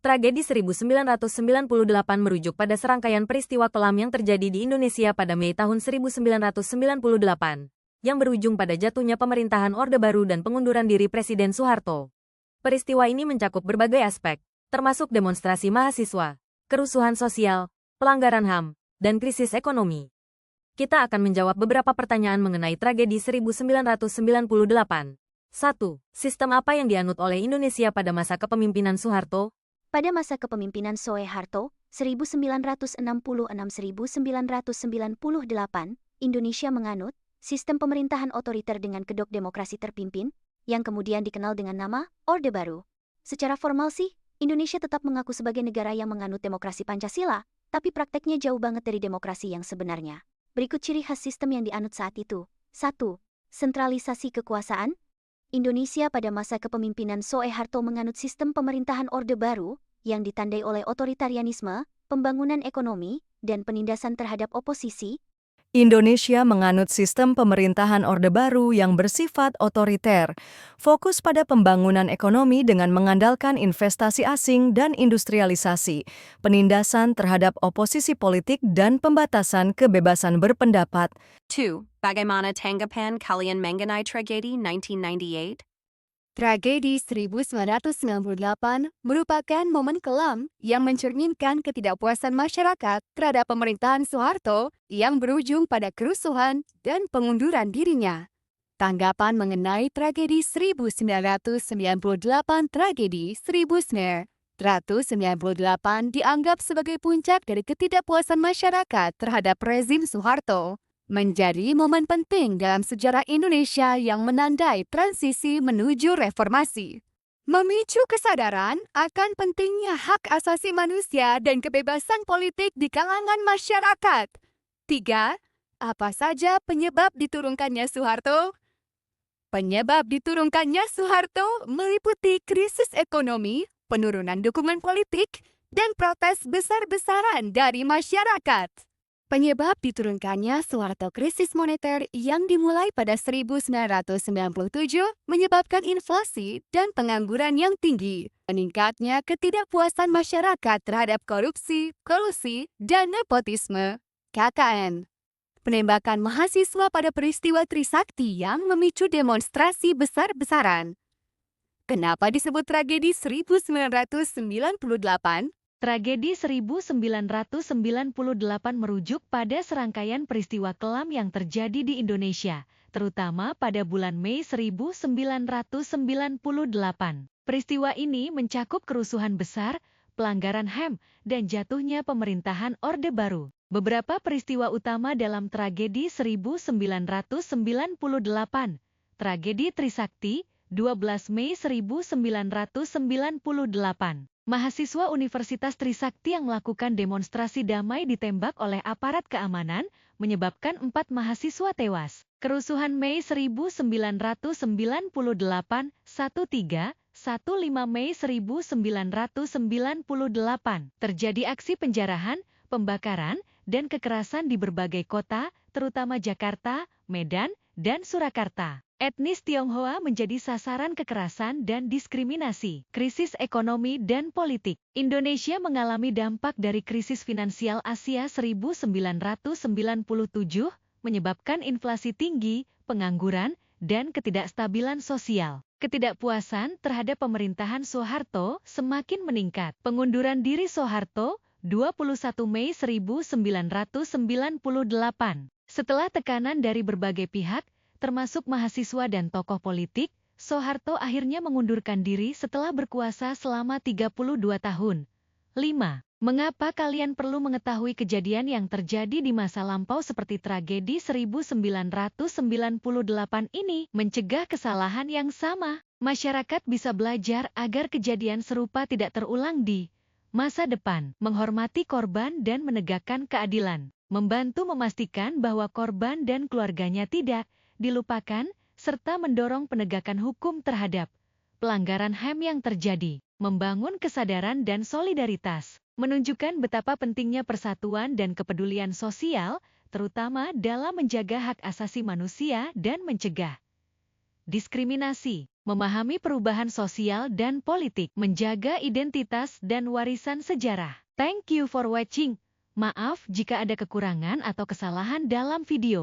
Tragedi 1998 merujuk pada serangkaian peristiwa kelam yang terjadi di Indonesia pada Mei tahun 1998, yang berujung pada jatuhnya pemerintahan Orde Baru dan pengunduran diri Presiden Soeharto. Peristiwa ini mencakup berbagai aspek, termasuk demonstrasi mahasiswa, kerusuhan sosial, pelanggaran HAM, dan krisis ekonomi. Kita akan menjawab beberapa pertanyaan mengenai tragedi 1998. 1. Sistem apa yang dianut oleh Indonesia pada masa kepemimpinan Soeharto? Pada masa kepemimpinan Soeharto, 1966-1998, Indonesia menganut sistem pemerintahan otoriter dengan kedok demokrasi terpimpin, yang kemudian dikenal dengan nama Orde Baru. Secara formal sih, Indonesia tetap mengaku sebagai negara yang menganut demokrasi Pancasila, tapi prakteknya jauh banget dari demokrasi yang sebenarnya. Berikut ciri khas sistem yang dianut saat itu. 1. Sentralisasi kekuasaan. Indonesia pada masa kepemimpinan Soeharto menganut sistem pemerintahan Orde Baru yang ditandai oleh otoritarianisme, pembangunan ekonomi, dan penindasan terhadap oposisi. Indonesia menganut sistem pemerintahan Orde Baru yang bersifat otoriter, fokus pada pembangunan ekonomi dengan mengandalkan investasi asing dan industrialisasi, penindasan terhadap oposisi politik dan pembatasan kebebasan berpendapat. 2. Bagaimana tanggapan kalian mengenai tragedi 1998? Tragedi 1998 merupakan momen kelam yang mencerminkan ketidakpuasan masyarakat terhadap pemerintahan Soeharto yang berujung pada kerusuhan dan pengunduran dirinya. Tanggapan mengenai tragedi 1998 dianggap sebagai puncak dari ketidakpuasan masyarakat terhadap rezim Soeharto, menjadi momen penting dalam sejarah Indonesia yang menandai transisi menuju reformasi. Memicu kesadaran akan pentingnya hak asasi manusia dan kebebasan politik di kalangan masyarakat. 3. Apa saja penyebab diturunkannya Soeharto? Penyebab diturunkannya Soeharto meliputi krisis ekonomi, penurunan dukungan politik, dan protes besar-besaran dari masyarakat. Penyebab diturunkannya Soeharto krisis moneter yang dimulai pada 1997 menyebabkan inflasi dan pengangguran yang tinggi, meningkatnya ketidakpuasan masyarakat terhadap korupsi, kolusi, dan nepotisme. KKN. Penembakan mahasiswa pada peristiwa Trisakti yang memicu demonstrasi besar-besaran. Kenapa disebut tragedi 1998? Tragedi 1998 merujuk pada serangkaian peristiwa kelam yang terjadi di Indonesia, terutama pada bulan Mei 1998. Peristiwa ini mencakup kerusuhan besar, pelanggaran HAM, dan jatuhnya pemerintahan Orde Baru. Beberapa peristiwa utama dalam tragedi 1998. Tragedi Trisakti, 12 Mei 1998. Mahasiswa Universitas Trisakti yang melakukan demonstrasi damai ditembak oleh aparat keamanan, menyebabkan 4 mahasiswa tewas. Kerusuhan Mei 1998, 13-15 Mei 1998. Terjadi aksi penjarahan, pembakaran, dan kekerasan di berbagai kota, terutama Jakarta, Medan, dan Surakarta. Etnis Tionghoa menjadi sasaran kekerasan dan diskriminasi. Krisis ekonomi dan politik. Indonesia mengalami dampak dari krisis finansial Asia 1997, menyebabkan inflasi tinggi, pengangguran, dan ketidakstabilan sosial. Ketidakpuasan terhadap pemerintahan Soeharto semakin meningkat. Pengunduran diri Soeharto, 21 Mei 1998. Setelah tekanan dari berbagai pihak, termasuk mahasiswa dan tokoh politik, Soeharto akhirnya mengundurkan diri setelah berkuasa selama 32 tahun. 5. Mengapa kalian perlu mengetahui kejadian yang terjadi di masa lampau seperti tragedi 1998 ini? Mencegah kesalahan yang sama. Masyarakat bisa belajar agar kejadian serupa tidak terulang di masa depan. Menghormati korban dan menegakkan keadilan. Membantu memastikan bahwa korban dan keluarganya tidak dilupakan, serta mendorong penegakan hukum terhadap pelanggaran HAM yang terjadi, membangun kesadaran dan solidaritas, menunjukkan betapa pentingnya persatuan dan kepedulian sosial, terutama dalam menjaga hak asasi manusia dan mencegah diskriminasi. memahami perubahan sosial dan politik, menjaga identitas dan warisan sejarah. Thank you for watching. Maaf jika ada kekurangan atau kesalahan dalam video.